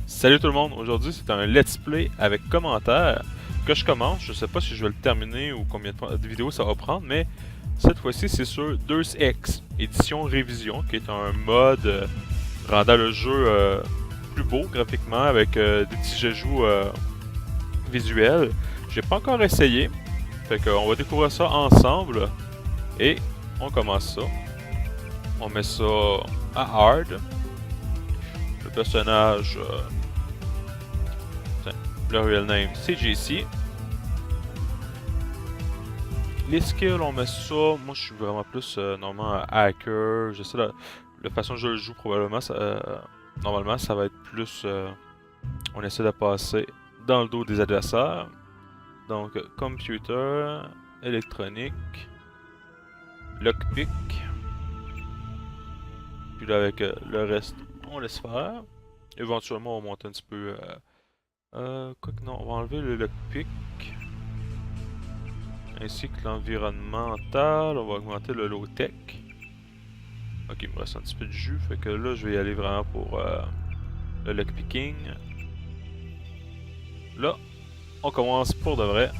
Salut tout le monde, aujourd'hui c'est un let's play avec commentaires que je commence. Je sais pas si je vais le terminer ou combien de vidéos ça va prendre, mais cette fois-ci c'est sur Deus Ex, édition révision, qui est un mode rendant le jeu plus beau graphiquement avec des petits ajouts visuels. J'ai pas encore essayé, fait qu'on va découvrir ça ensemble et on commence ça. On met ça à hard. Le personnage, le real name, c'est JC. Les skills, on met ça. Moi, je suis vraiment plus normalement hacker. Je sais la façon dont je le joue, probablement, normalement, ça va être plus. On essaie de passer dans le dos des adversaires. Donc, computer, électronique, lockpick. Puis là, avec le reste, on laisse faire. Éventuellement, on va monter un petit peu. Quoi que non, on va enlever le lockpick. Ainsi que l'environnemental. On va augmenter le low-tech. Ok, il me reste un petit peu de jus. Fait que là, je vais y aller vraiment pour le lockpicking. Là, on commence pour de vrai.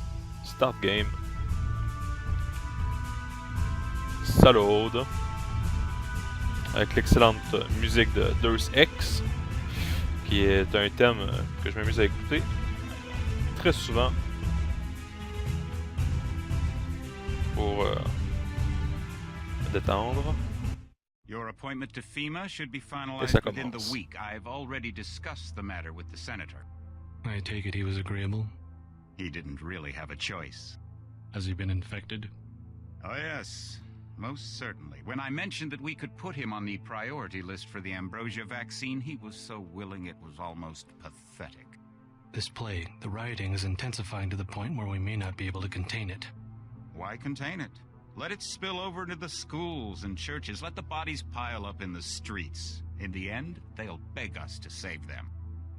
Start game. Ça load. Avec l'excellente musique de Deus Ex, qui est un thème que je m'amuse à écouter très souvent pour me détendre. Your appointment to FEMA should be finalized within the week. I've already discussed the matter with the senator. I take it he was agreeable? He didn't really have a choice. Has he been infected? Oh yes, most certainly. When I mentioned that we could put him on the priority list for the ambrosia vaccine, he was so willing it was almost pathetic. This plague, the rioting is intensifying to the point where we may not be able to contain it. Why contain it? Let it spill over into the schools and churches. Let the bodies pile up in the streets. In the end, they'll beg us to save them.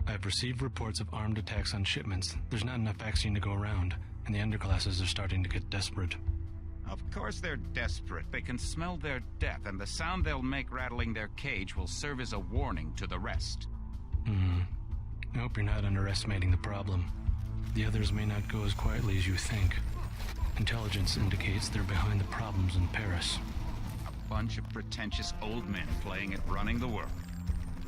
I've received reports of armed attacks on shipments. There's not enough vaccine to go around, and the underclasses are starting to get desperate. Of course they're desperate. They can smell their death, and the sound they'll make rattling their cage will serve as a warning to the rest. I hope you're not underestimating the problem. The others may not go as quietly as you think. Intelligence indicates they're behind the problems in Paris. A bunch of pretentious old men playing at running the world.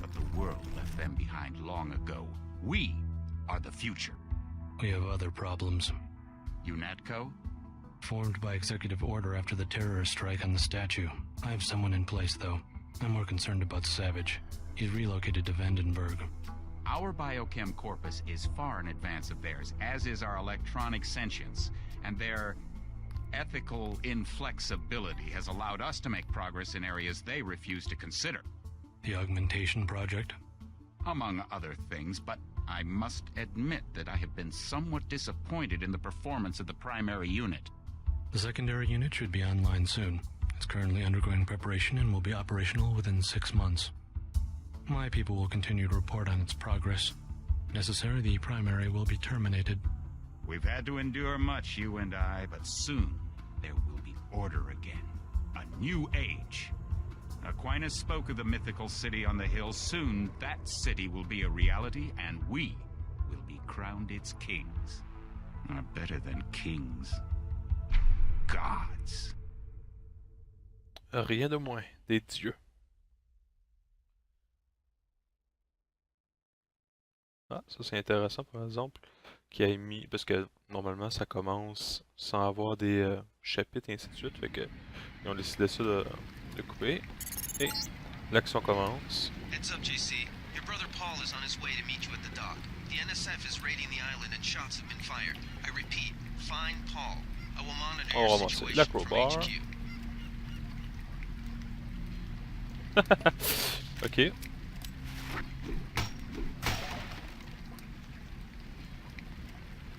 But the world left them behind long ago. We are the future. We have other problems. UNATCO? Formed by executive order after the terrorist strike on the statue. I have someone in place, though. I'm more concerned about Savage. He's relocated to Vandenberg. Our biochem corpus is far in advance of theirs, as is our electronic sentience, and their ethical inflexibility has allowed us to make progress in areas they refuse to consider. The augmentation project? Among other things, but I must admit that I have been somewhat disappointed in the performance of the primary unit. The secondary unit should be online soon. It's currently undergoing preparation and will be operational within 6 months. My people will continue to report on its progress. If necessary, the primary will be terminated. We've had to endure much, you and I, but soon there will be order again. A new age. Aquinas spoke of the mythical city on the hill. Soon that city will be a reality, and we will be crowned its kings. Better than kings. Gods. Rien de moins, des dieux. Ah, ça c'est intéressant par exemple, qui a mis, parce que normalement ça commence sans avoir des chapitres et ainsi de suite, fait que ils ont décidé ça de couper, et l'action commence. Heads up, JC. Your brother Paul is on his way to meet you at the dock. The NSF is raiding the island and shots have been fired. I repeat, find Paul. I will monitor On va your ramasser situation from l'acrobar. HQ. Ok.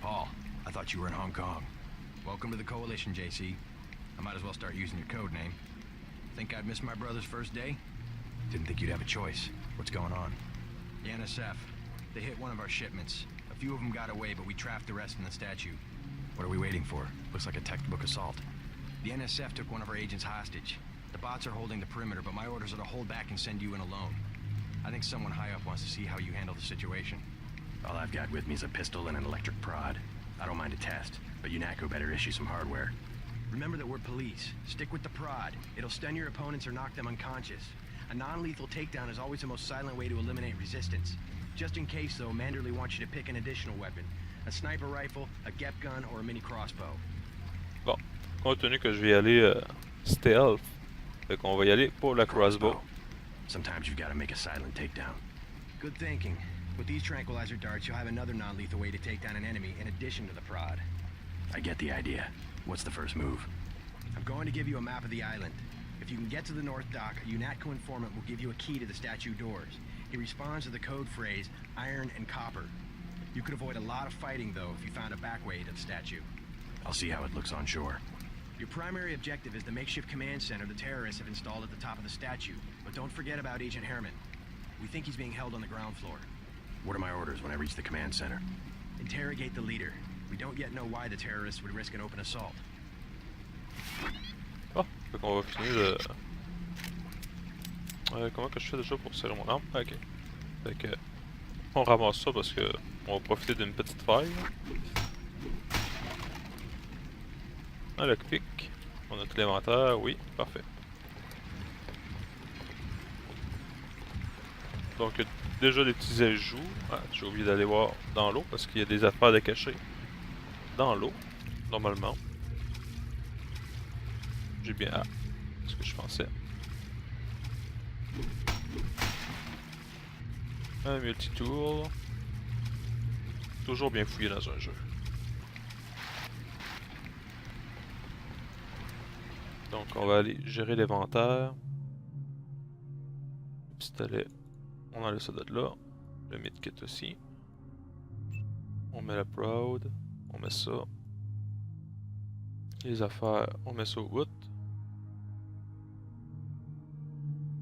Paul, I thought you were in Hong Kong. Welcome to the Coalition, JC. I might as well start using your code name. Think I'd miss my brother's first day? Didn't think you'd have a choice. What's going on? The NSF. They hit one of our shipments. A few of them got away, but we trapped the rest in the statue. What are we waiting for? Looks like a textbook assault. The NSF took one of our agents hostage. The bots are holding the perimeter, but my orders are to hold back and send you in alone. I think someone high up wants to see how you handle the situation. All I've got with me is a pistol and an electric prod. I don't mind a test, but UNATCO better issue some hardware. Remember that we're police. Stick with the prod. It'll stun your opponents or knock them unconscious. A non-lethal takedown is always the most silent way to eliminate resistance. Just in case, though, Manderley wants you to pick an additional weapon. A sniper rifle, a GEP gun, or a mini crossbow. Bon, compte tenu que je vais y aller stealth, fait qu'on va y aller pour la crossbow. Sometimes you've got to make a silent takedown. Good thinking. With these tranquilizer darts, you'll have another non-lethal way to take down an enemy in addition to the prod. I get the idea. What's the first move? I'm going to give you a map of the island. If you can get to the north dock, a UNATCO informant will give you a key to the statue doors. He responds to the code phrase, iron and copper. You could avoid a lot of fighting, though, if you found a back way to the statue. I'll see how it looks on shore. Your primary objective is the makeshift command center the terrorists have installed at the top of the statue. But don't forget about Agent Herman. We think he's being held on the ground floor. What are my orders when I reach the command center? Interrogate the leader. We don't yet know why the terrorists would risk an open assault. Ah, fait qu'on va finir de... comment que je fais déjà pour serrer mon arme? Ok. Fait que... On ramasse ça parce que... On va profiter d'une petite faille. Un lockpick. On a tout l'inventaire, oui, parfait. Donc il y a déjà des petits ajouts. Ah, j'ai oublié d'aller voir dans l'eau parce qu'il y a des affaires de cacher dans l'eau, normalement. J'ai bien... Ah, c'est ce que je pensais. Un multi-tool. Toujours bien fouillé dans un jeu. Donc on va aller gérer l'inventaire. Le pistolet, on enlève ça de là. Le medkit aussi. On met la proud. On met ça. Les affaires, on met ça au bout.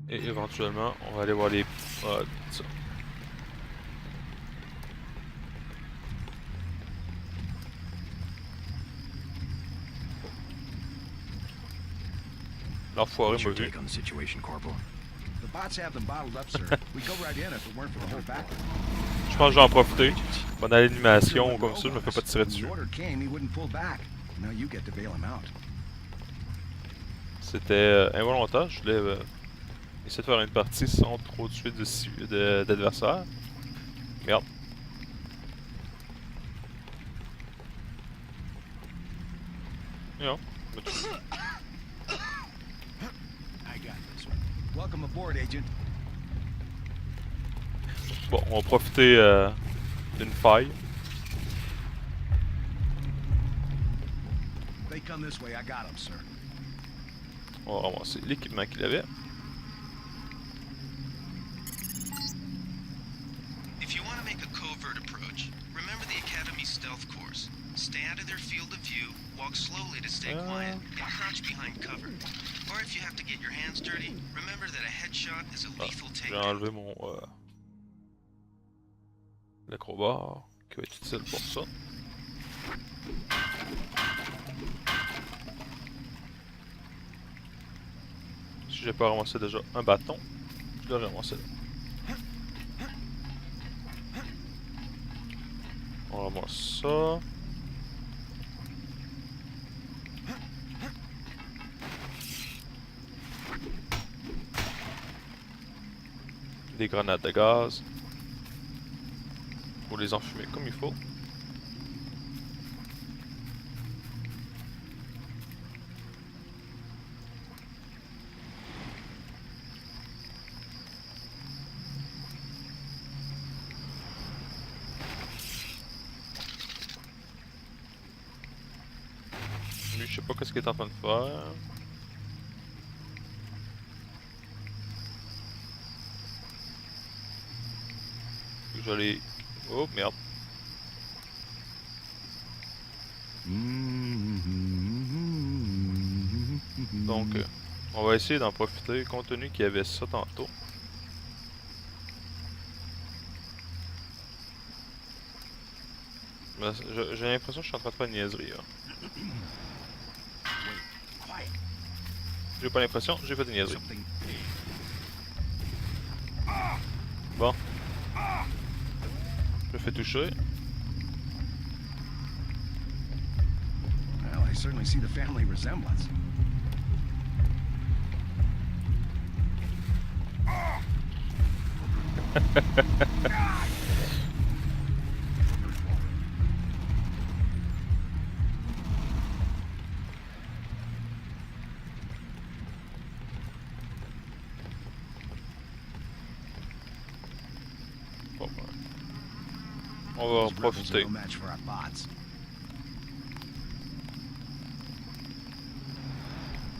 Et éventuellement, on va aller voir les prods. Ça. L'enfoiré m'a vu. Je pense que je vais en profiter. Pendant l'animation comme ça, je me fais pas tirer dessus. C'était involontaire, je voulais essayer de faire une partie sans trop tuer d'adversaires. Merde. Non, me tuer. Welcome aboard, Agent. Bon, on va profiter d'une faille. They come this way, I got them, sir. On va ramasser l'équipement qu'il avait. If you want to make a covert approach, remember the Academy's stealth course. Stay out of their field of view, walk slowly to stay quiet, and crouch behind cover. Or if you have to get your hands dirty, remember that a headshot is a lethal J'ai takedown. enlevé mon l'acrobat qui va être utile pour ça. Si j'ai pas ramassé déjà un bâton, je l'aurais ramassé là. On ramasse ça. Des grenades de gaz. Pour les enfumer comme il faut. Lui, je sais pas qu'est-ce qu'il est en train de faire. Je vais aller... Oh merde. Donc, on va essayer d'en profiter compte tenu qu'il y avait ça tantôt. J'ai l'impression que je suis en train de faire une niaiserie là. J'ai pas l'impression, j'ai fait une niaiserie. fait toucher. Well, I certainly see the family resemblance. Bon, ben, on va en These rebels are profiter. no match for our bots.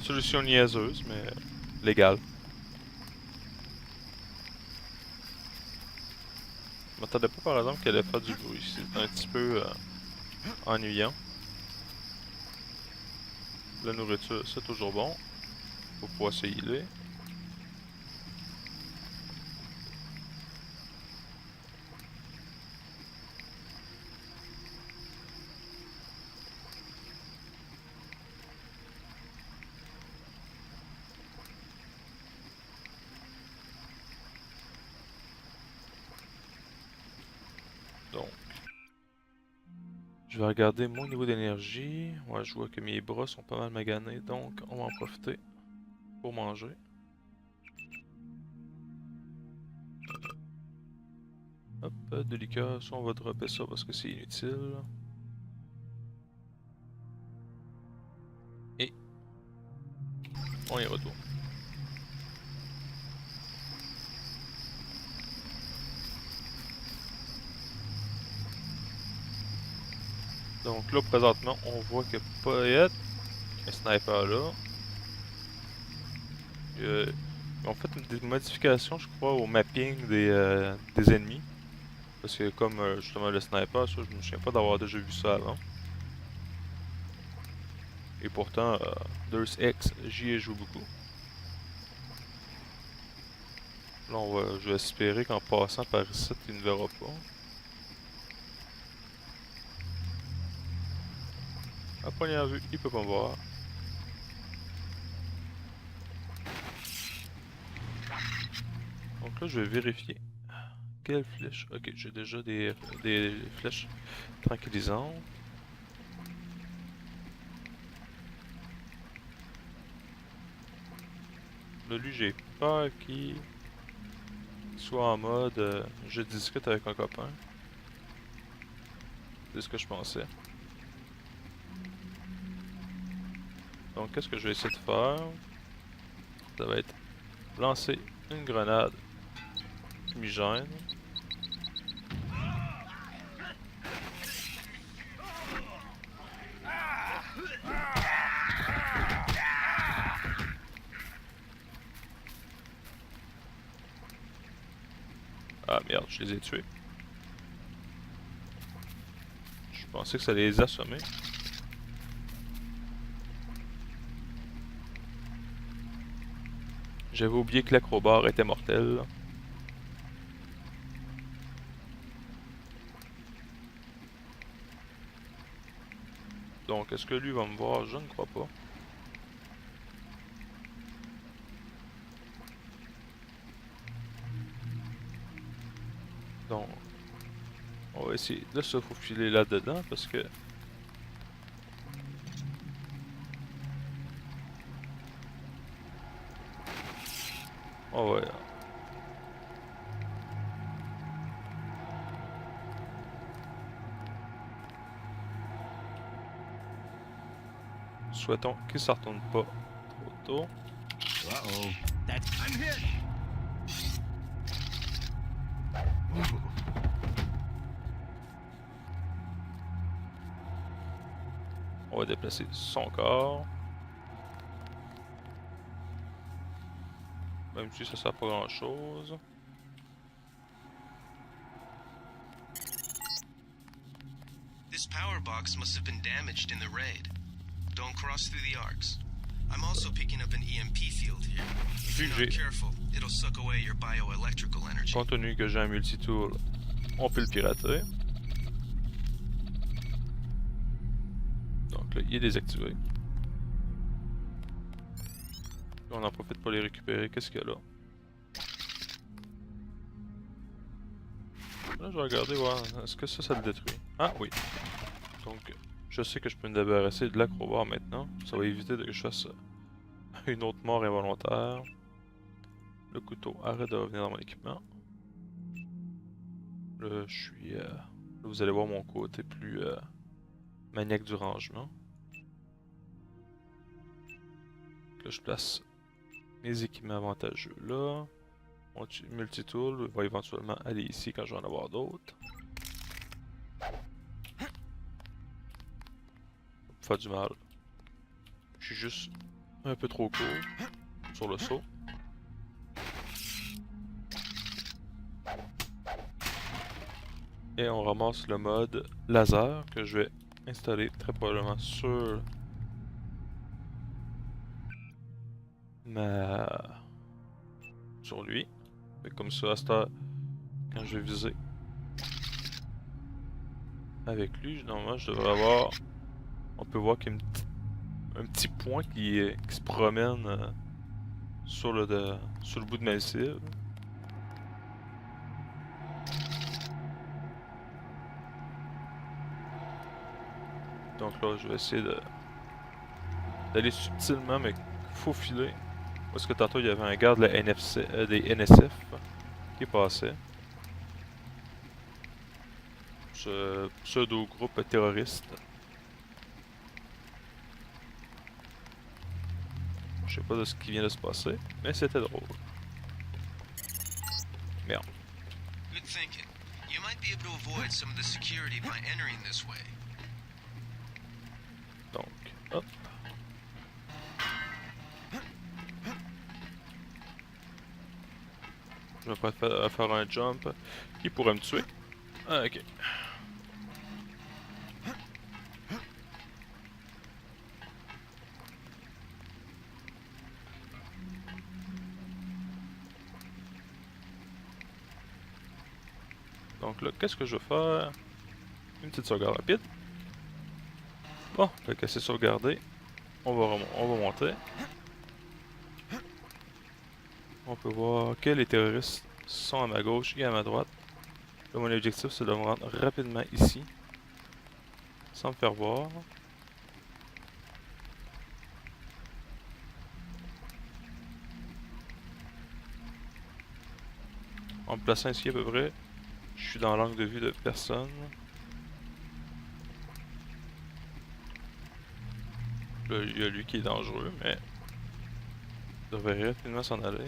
Solution niaiseuse, mais légale. Je m'attendais pas par exemple qu'elle allait faire du bruit. C'est un petit peu ennuyant. La nourriture, c'est toujours bon. Faut pouvoir se healer. Donc, je vais regarder mon niveau d'énergie. Ouais, je vois que mes bras sont pas mal maganés, donc on va en profiter pour manger. Hop, de liqueur, ça on va dropper ça parce que c'est inutile. Et on y retourne. Donc là présentement on voit que Poète, un sniper là. Ils ont fait des modifications je crois au mapping des ennemis. Parce que comme justement le sniper, ça je me souviens pas d'avoir déjà vu ça avant. Et pourtant, Deus Ex, j'y ai joué beaucoup. Là je vais espérer qu'en passant par ici, il ne verra pas. À première vue, il peut pas me voir. Donc là, je vais vérifier. Quelle flèche? Ok, j'ai déjà des flèches tranquillisantes. Là, lui, j'ai peur qu'il soit en mode je discute avec un copain. C'est ce que je pensais. Donc, qu'est-ce que je vais essayer de faire? Ça va être lancer une grenade fumigène. Ah merde, je les ai tués. Je pensais que ça allait les assommer. J'avais oublié que l'acrobat était mortel. Donc, est-ce que lui va me voir? Je ne crois pas. Donc, on va essayer de se faufiler là-dedans parce que... Oh ouais. Souhaitons qu'il ne s'en retourne pas trop tôt. Uh-oh. I'm hit. On va déplacer son corps. Même si ça sert pas grand chose. This power box must have been damaged in the raid. Don't cross through the arcs. I'm also picking up an EMP field here. If you're not careful, it'll suck away your bioelectrical energy. Compte tenu que j'ai un multitool, on peut le pirater. Donc là, il est désactivé. On en profite pour les récupérer. Qu'est-ce qu'il y a là? Là, je vais regarder voir. Est-ce que ça le détruit? Ah oui. Donc, je sais que je peux me débarrasser de l'acrobat maintenant. Ça va éviter que je fasse une autre mort involontaire. Le couteau, arrête de revenir dans mon équipement. Là, je suis... là, vous allez voir mon côté plus maniaque du rangement. Là, je place mes équipements avantageux là. Mon multitool va éventuellement aller ici quand je vais en avoir d'autres. Faire du mal. Je suis juste un peu trop court sur le saut. Et on ramasse le mode laser que je vais installer très probablement sur sur lui. Fait comme ça, à cette heure, quand je vais viser avec lui, normalement je devrais avoir... On peut voir qu'il y a un petit point qui se promène sur le bout de ma cible. Donc là, je vais essayer d'aller subtilement me faufiler. Parce que tantôt, il y avait un garde de la NFC, des NSF qui passait. Ce pseudo-groupe terroriste. Je sais pas de ce qui vient de se passer, mais c'était drôle. Merde. Good thinking. You might be able to avoid some of the security by entering this way. Donc, hop. Je vais pas faire un jump qui pourrait me tuer. Ah, ok. Donc là, qu'est-ce que je vais faire? Une petite sauvegarde rapide. Bon, fait que c'est sauvegardé. On va monter. On peut voir que les terroristes sont à ma gauche et à ma droite. Là, mon objectif, c'est de me rendre rapidement ici. Sans me faire voir. En me plaçant ici à peu près, je suis dans l'angle de vue de personne. Là, il y a lui qui est dangereux, mais il devrait rapidement s'en aller.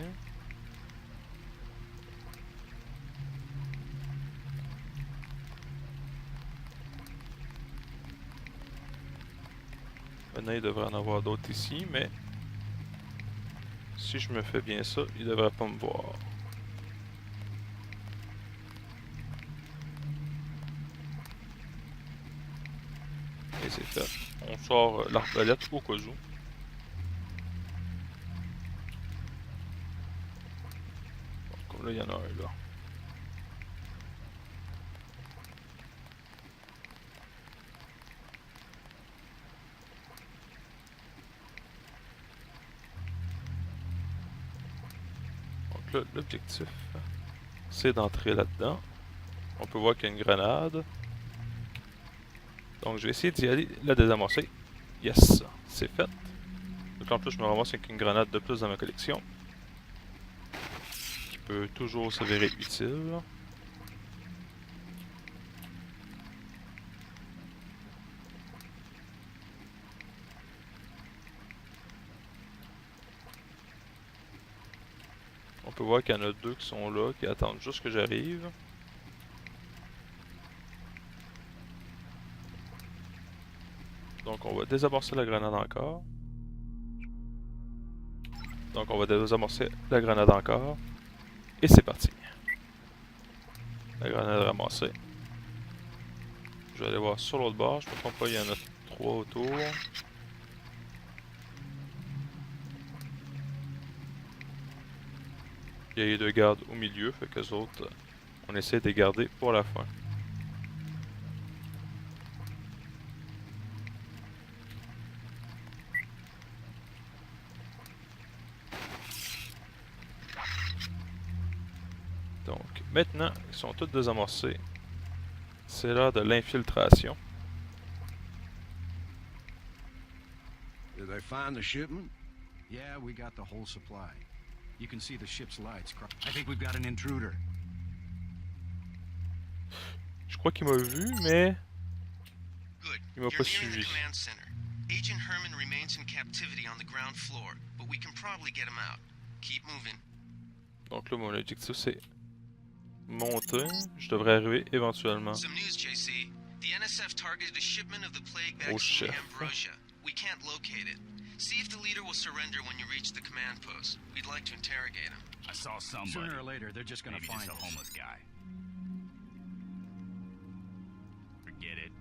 Maintenant, il devrait en avoir d'autres ici, mais si je me fais bien ça, il devrait pas me voir. Et c'est fait. On sort l'arbalète au cas où. Comme là, il y en a un là. Donc là, l'objectif, c'est d'entrer là-dedans. On peut voir qu'il y a une grenade. Donc je vais essayer d'y aller la désamorcer. Yes, c'est fait. Donc en plus, je me ramasse avec une grenade de plus dans ma collection. Qui peut toujours s'avérer utile. On peut voir qu'il y en a deux qui sont là, qui attendent juste que j'arrive. Donc on va désamorcer la grenade encore. Donc on va désamorcer la grenade encore. Et c'est parti. La grenade ramassée. Je vais aller voir sur l'autre bord. Je me trompe pas, il y en a 3 autour. Il y a les 2 gardes au milieu, fait que les autres, on essaie de les garder pour la fin. Donc, Maintenant, ils sont tous désamorcés. C'est l'heure de l'infiltration. Did they find the shipment? Yeah, we got the whole supply. You can see the ship's lights. I think we've got an intruder. Je crois qu'il m'a vu, mais Good. il m'a You're pas nearing the suivi. command center. Agent Herman remains in captivity on the ground floor, but we can probably get him out. Keep moving. Donc là, mon objectif, c'est monter. Je devrais arriver éventuellement Some news, JC. The NSF targeted a shipment of the plague au vaccine chef. Ambrosia. We can't locate it. See if the leader will surrender when you reach the command post. We'd like to interrogate him. I saw somebody. Sooner or later, they're just gonna Maybe find just a us. homeless guy. Forget it.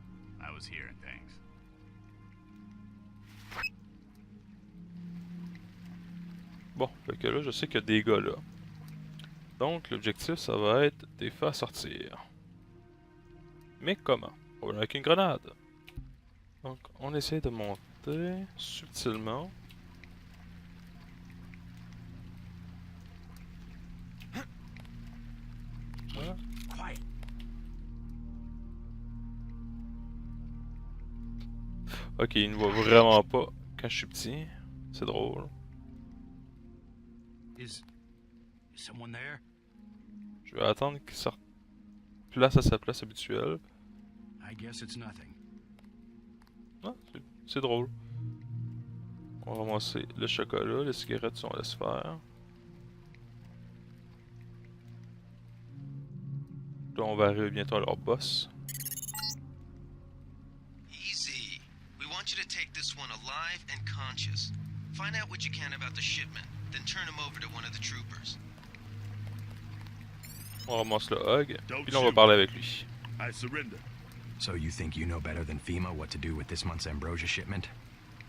I was hearing things. Bon, fait que là, je sais qu'il y a des gars là. Donc, l'objectif, ça va être de les faire sortir. Mais comment? Probablement avec une grenade. Donc, on essaie de monter subtilement. Voilà. Quiet. Ok, il ne voit vraiment pas quand je suis petit. C'est drôle. Is someone there? Je vais attendre qu'il sorte place à sa place habituelle. I guess it's nothing. Ah, c'est drôle. On va ramasser le chocolat, les cigarettes, on laisse faire. Là, on va arriver bientôt à leur boss. Easy. We want you to take this one alive and conscious. Find out what you can about the shipment, then turn him over to one of the troopers. On ramasse le hog, puis là on va parler avec lui. I surrender. So you think you know better than FEMA what to do with this month's Ambrosia shipment?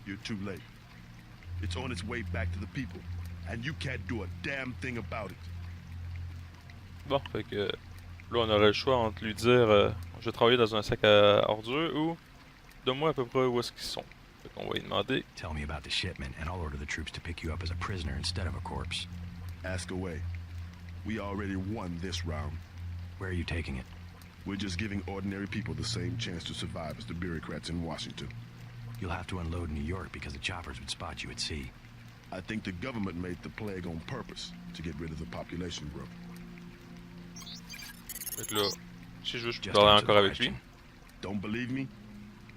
You're too late. It's on its way back to the people, and you can't do a damn thing about it. Bon, fait que là on aurait le choix entre lui dire je vais travailler dans un sac à ordures ou donne-moi à peu près où est-ce qu'ils sont. Fait qu'on va lui demander. Tell me about the shipment, and I'll order the troops to pick you up as a prisoner instead of a corpse. Ask away. We already won this round. Where are you taking it? We're just giving ordinary people the same chance to survive as the bureaucrats in Washington. You'll have to unload in New York because the choppers would spot you at sea. I think the government made the plague on purpose to get rid of the population growth. Fait que là, si je veux, je peux Just parler answer encore the avec lui. question. Don't believe me?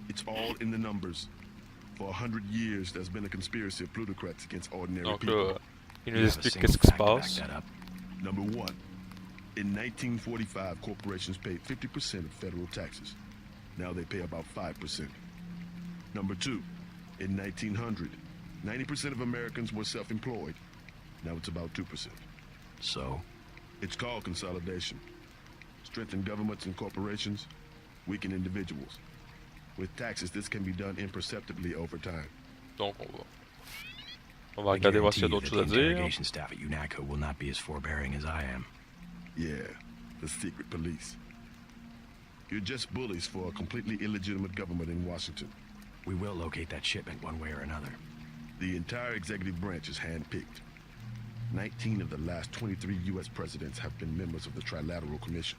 It's all in the numbers. For 100 years, there's been a conspiracy of plutocrats against ordinary Donc people. là, il nous You have a explique single qu'est-ce qui se fact to back passe. that up. Number one, in 1945, corporations paid 50% of federal taxes. Now they pay about 5%. Number two, in 1900, 90% of Americans were self-employed. Now it's about 2%. So, It's called consolidation. Strengthen governments and corporations, weaken individuals. With taxes, this can be done imperceptibly over time. Donc on va I regarder voir s'il y a guarantee d'autres that choses the à dire. interrogation staff at UNACO will not be as forbearing as I am. Yeah, the secret police. You're just bullies for a completely illegitimate government in Washington. We will locate that shipment one way or another. The entire executive branch is handpicked. 19 of the last 23 U.S. presidents have been members of the Trilateral Commission.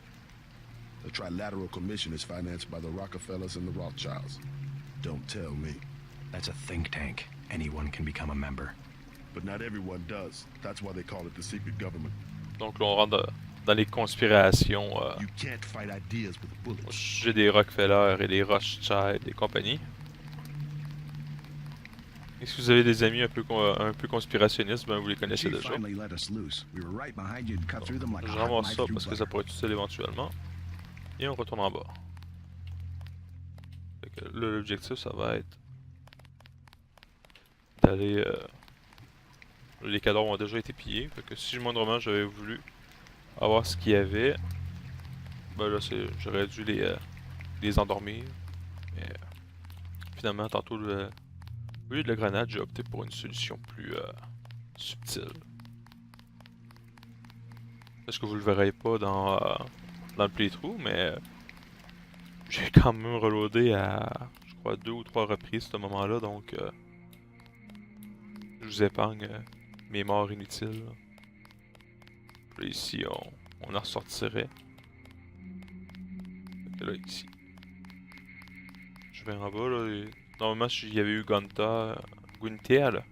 The Trilateral Commission is financed by the Rockefellers and the Rothschilds. Don't tell me. That's a think tank. Anyone can become a member. But not everyone does. That's why they call it the secret government. Donc là on rentre dans les conspirations You can't fight ideas with au bullets. sujet des Rockefeller et des Rothschild et compagnie. Et si vous avez des amis un peu conspirationnistes, ben vous les connaissez Chief déjà. finally let us loose. We were right behind you and cut through them like Je a hot ramasse knife ça through parce que ça butter. pourrait être utile éventuellement. Et on retourne en bas. Fait que là, l'objectif, ça va être d'aller... Les cadavres ont déjà été pillés. Fait que si moindrement j'avais voulu avoir ce qu'il y avait, ben là, j'aurais dû les endormir. Mais finalement, tantôt, au lieu de la grenade, j'ai opté pour une solution plus subtile. Est-ce que vous le verrez pas dans le playthrough, mais j'ai quand même reloadé à, je crois, 2 ou 3 reprises ce moment-là, donc je vous épargne mes morts inutiles. Puis ici, on en ressortirait. Fait que là, ici. Je vais en bas, là. Normalement, s'il y avait eu Guintea, là,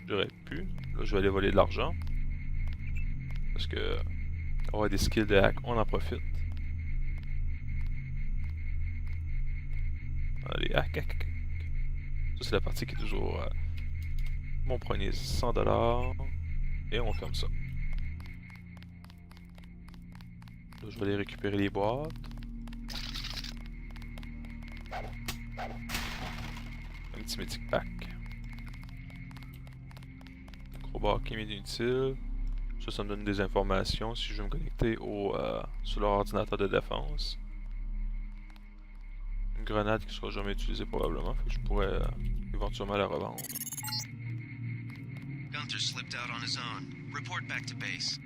j'aurais pu. Là, je vais aller voler de l'argent. Parce que, on a des skills de hack, on en profite. Allez, hack, hack, hack. Ça, c'est la partie qui est toujours... bon, prenez 100$. Et on ferme ça. Là, je vais aller récupérer les boîtes. Un petit Mythic Pack. Gros bar qui m'est inutile. Ça me donne des informations si je veux me connecter sur leur ordinateur de défense. Une grenade qui sera jamais utilisée probablement, fait que je pourrais éventuellement la revendre. Gunther slipped out on his own. Report back to base.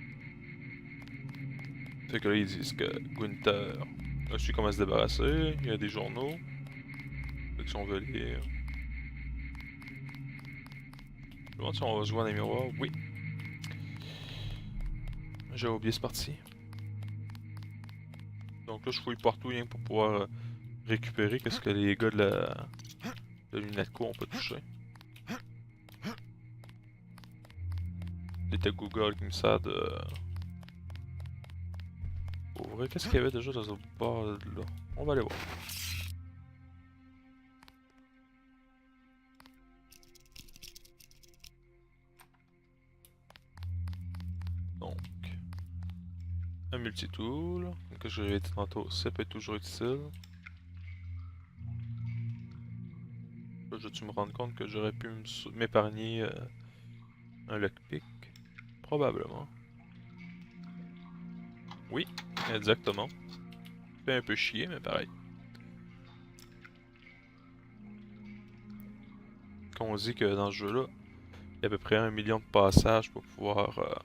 Fait que là ils disent que Gunther a su comment se débarrasser, il y a des journaux. Fait que si on veut lire. Je me demande si on va se voir dans les miroirs. Oui. J'ai oublié cette partie. Donc là je fouille partout rien pour pouvoir récupérer qu'est-ce que les gars de la lunette co on peut toucher. Les tags Google qui me servent de... Ouvrir. Qu'est-ce qu'il y avait déjà dans ce bar là? On va aller voir. Donc, un multitool, que je vais tantôt, ça peut être toujours utile. Là, je vais me rendre compte que j'aurais pu m'épargner un lockpick? Probablement. Oui, exactement. Fait un peu chier, mais pareil. Quand on dit que dans ce jeu-là, il y a à peu près 1 million de passages pour pouvoir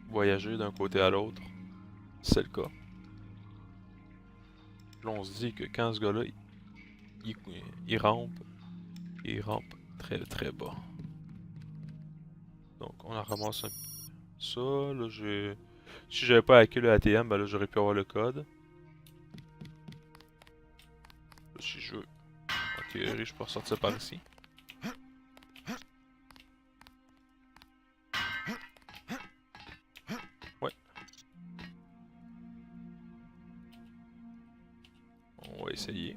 voyager d'un côté à l'autre, c'est le cas. Là, on se dit que quand ce gars-là, il rampe très très bas. Donc, on en ramasse un ça. Là, si j'avais pas hacké le ATM, ben là, j'aurais pu avoir le code. Là, si je veux, en théorie, je peux ressortir par ici. Ouais. On va essayer.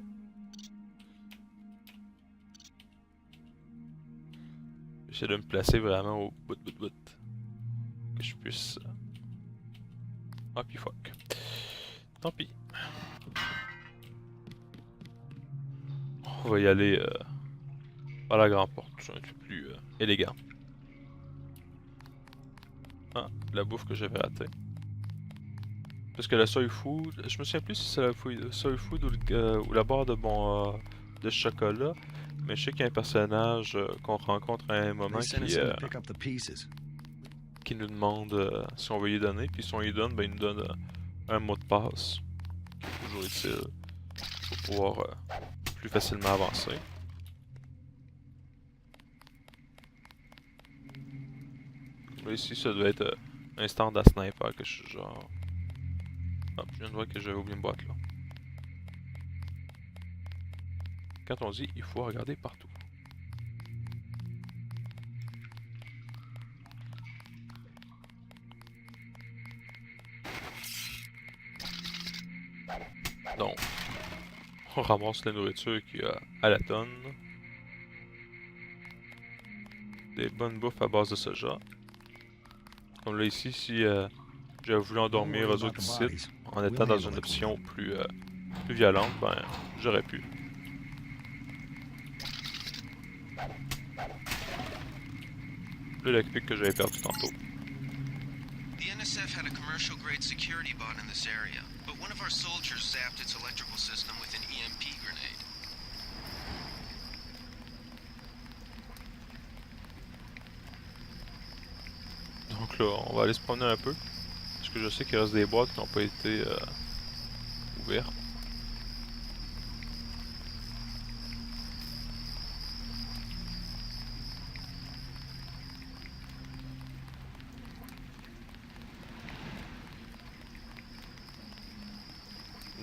J'essaie de me placer vraiment au bout. Que je puisse... Ah, puis fuck. Tant pis. On va y aller par la grande porte, c'est un peu plus élégant. Ah, la bouffe que j'avais ratée. Parce que la soy food, je me souviens plus si c'est la soy food ou la barre de chocolat, mais je sais qu'il y a un personnage qu'on rencontre à un moment qui nous demande si on veut lui donner, puis si on lui donne, ben il nous donne un mot de passe, qui est toujours utile pour pouvoir plus facilement avancer. Là, ici, ça doit être un stand à sniper que je suis genre... Ah, je viens de voir que j'avais oublié une boîte là. Quand on dit, il faut regarder partout. Donc, on ramasse la nourriture qu'il y a à la tonne. Des bonnes bouffes à base de soja. Comme là ici, si j'avais voulu endormir eux autres ici, en étant dans une option plus violente, ben j'aurais pu. Le lockpick que j'avais perdu tantôt. The NSF had a commercial grade security bot in this area, but one of our soldiers zapped its electrical system with an EMP grenade. Donc là, on va aller se promener un peu. Parce que je sais qu'il reste des boîtes qui n'ont pas été ouvertes.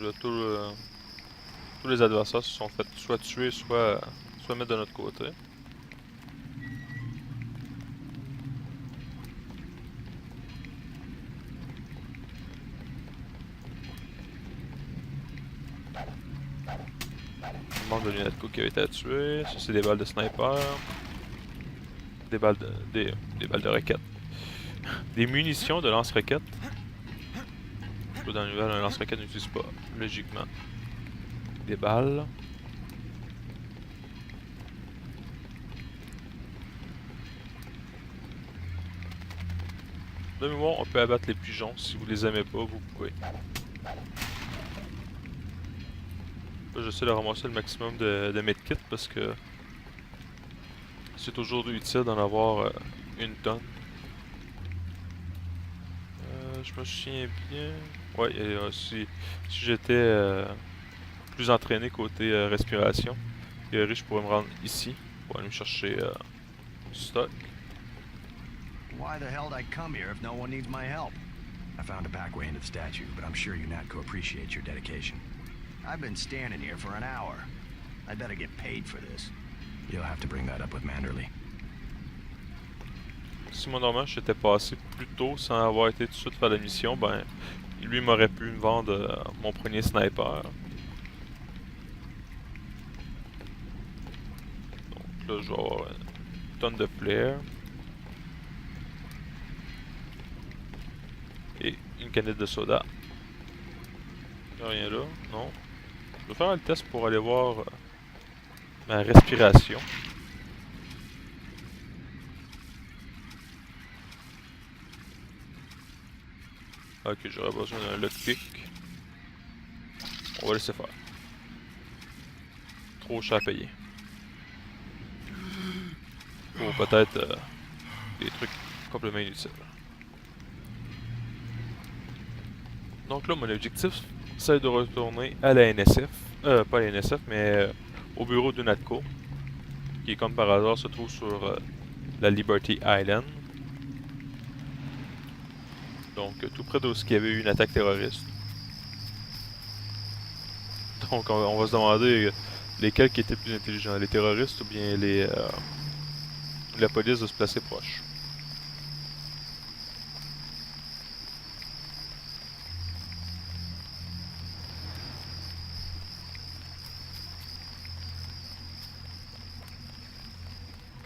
Là, tous les adversaires se sont fait soit tuer, soit mettre de notre côté. Le membre de l'UNATCO qui a été tué. Ça, c'est des balles de sniper. Des balles de roquettes. Des munitions de lance-roquettes. Dans la nouvelle, un lance-roquette n'utilise pas, logiquement. Des balles. De mémoire, on peut abattre les pigeons. Si vous les aimez pas, vous pouvez. Là, j'essaie de ramasser le maximum de medkits parce que c'est toujours utile d'en avoir une tonne. Je me souviens bien. Ouais, si j'étais plus entraîné côté respiration, je pourrais me rendre ici pour aller me chercher du stock. Why the hell did I come here if no one needs my help? I found a back way into the statue, but I'm sure UNATCO appreciates your dedication. I've been standing here for an hour. I'd better get paid for this. You'll have to bring that up with Manderley. Si mon normal j'étais passé plus tôt sans avoir été tout de suite faire la mission, ben lui m'aurait pu me vendre mon premier sniper. Donc là je vais avoir une tonne de flares. Et une canette de soda. Y'a rien là, non. Je vais faire un test pour aller voir ma respiration. Ok, j'aurais besoin d'un lockpick. On va laisser faire. Trop cher à payer. Ou peut-être des trucs complètement inutiles. Donc là, mon objectif, c'est de retourner à la NSF. Pas à la NSF, mais au bureau de NATCO. Qui, comme par hasard, se trouve sur la Liberty Island. Donc, tout près de ce qu'il y avait eu une attaque terroriste. Donc, on va se demander lesquels qui étaient plus intelligents, les terroristes ou bien la police de se placer proche.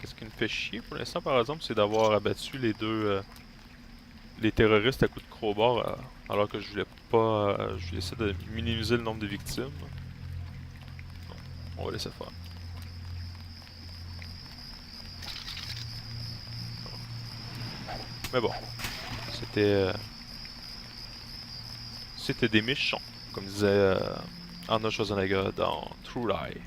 Qu'est-ce qui me fait chier pour l'instant, par exemple, c'est d'avoir abattu les terroristes à coups de crowbar, alors que je voulais pas... je voulais essayer de minimiser le nombre de victimes. Non, on va laisser faire. Mais bon, c'était des méchants, comme disait Arnold Schwarzenegger dans True Lie.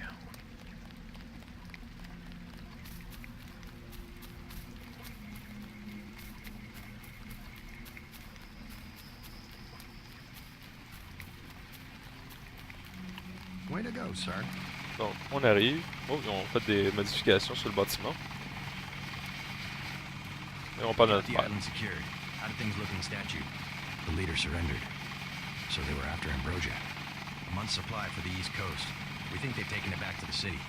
Way to go, sir. Donc, on arrive. Oh, ils ont fait des modifications sur le bâtiment. Et on parle de notre The père. island secured. How did things look in the statue? The leader surrendered. So they were after Ambrosia. A month's supply for the East Coast. We think they've taken it back to the city.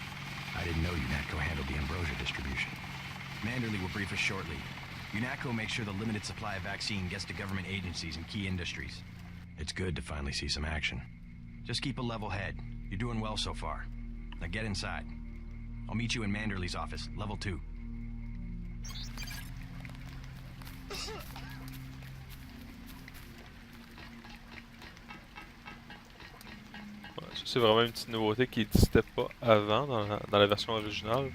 I didn't know UNATCO handled the Ambrosia distribution. Manderley will brief us shortly. UNATCO makes sure the limited supply of vaccine gets to government agencies and key industries. It's good to finally see some action. Just keep a level head. You're doing well so far. Now get inside. I'll meet you in Manderley's office, level 2. Ouais, ça, c'est vraiment une petite nouveauté qui n'existait pas avant dans la version originale.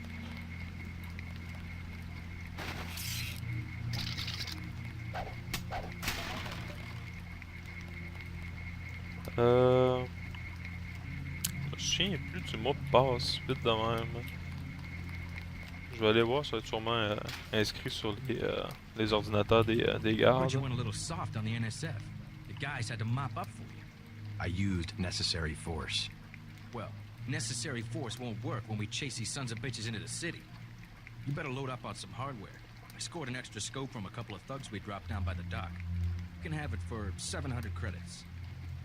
Je me souviens plus du mot de passe vite de même. Je vais aller voir, ça va être sûrement inscrit sur les ordinateurs des gardes. You went a little soft on the NSF. The guys had to mop up for you. I used necessary force. Well, necessary force won't work when we chase these sons of bitches into the city. You better load up on some hardware. I scored an extra scope from a couple of thugs we dropped down by the dock. You can have it for 700 credits.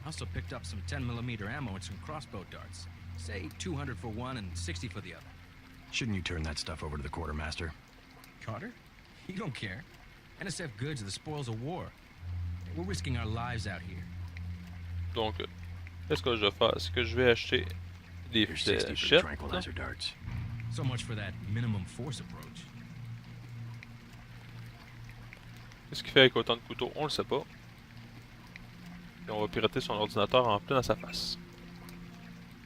I also picked up some 10mm ammo and some crossbow darts. Say 200 for one and 60 for the other. Shouldn't you turn that stuff over to the quartermaster? Carter? You don't care. NSF goods are the spoils of war. We're risking our lives out here. Donc, qu'est-ce que je vais faire? C'est que je vais acheter des Here's 60 for the fléchettes. tranquilizer darts. So much for that minimum force approach. Qu'est-ce qu'il fait avec autant de couteaux? On le sait pas. Et on va pirater son ordinateur en plein dans sa face.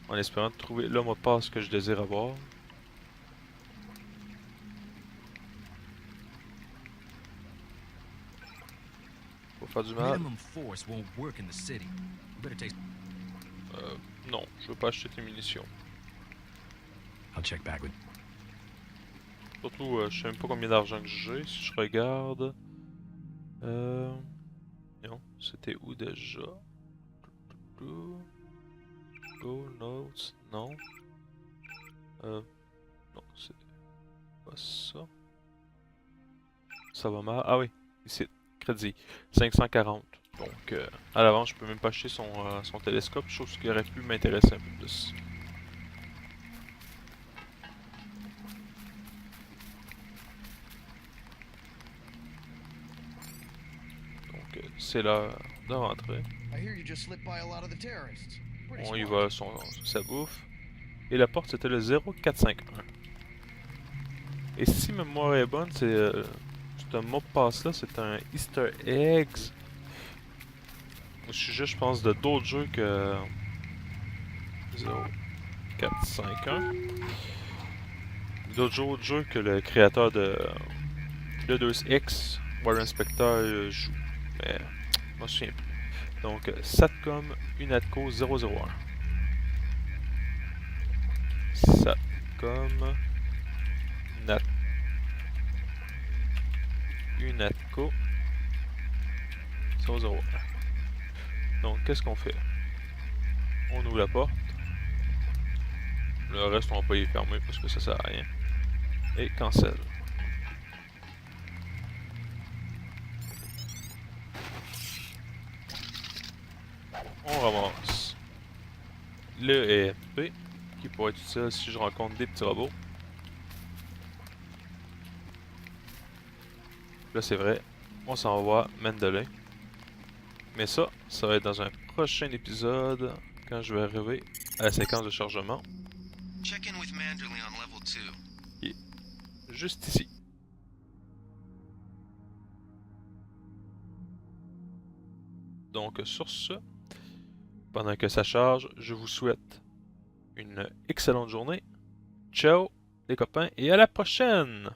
En espérant trouver le mot de passe que je désire avoir. Faut faire du mal. Minimum force won't work in the city. You better take. Non, je veux pas acheter tes munitions. I'll check back with. Surtout, je sais même pas combien d'argent que j'ai. Si je regarde... Non, c'était où déjà? Go, notes, non. Non, c'est pas ça. Ça va mal. Ah oui, ici, crédit. 540. Donc, à l'avance, je peux même pas acheter son télescope, chose qui aurait pu m'intéresser un peu plus. Donc, c'est l'heure de rentrer. On y va sa bouffe. Et la porte, c'était le 0451. Et si ma mémoire est bonne, c'est un mot de passe-là, c'est un Easter eggs. Au sujet, je pense, de d'autres jeux que 0451. D'autres jeux que le créateur de Deus Ex, Warren Spector, joue. Mais je m'en souviens plus. Donc, Satcom Unatco 001. Satcom Unatco 001. Donc, qu'est-ce qu'on fait? On ouvre la porte. Le reste, on va pas y fermer parce que ça sert à rien. Et cancel. On ramasse le EFP qui pourrait être utile si je rencontre des petits robots. Là, c'est vrai, on s'en va voir Mendelin. Mais ça va être dans un prochain épisode quand je vais arriver à la séquence de chargement. Check in with Manderley on level 2. Qui est juste ici. Donc sur ce, pendant que ça charge, je vous souhaite une excellente journée. Ciao les copains et à la prochaine!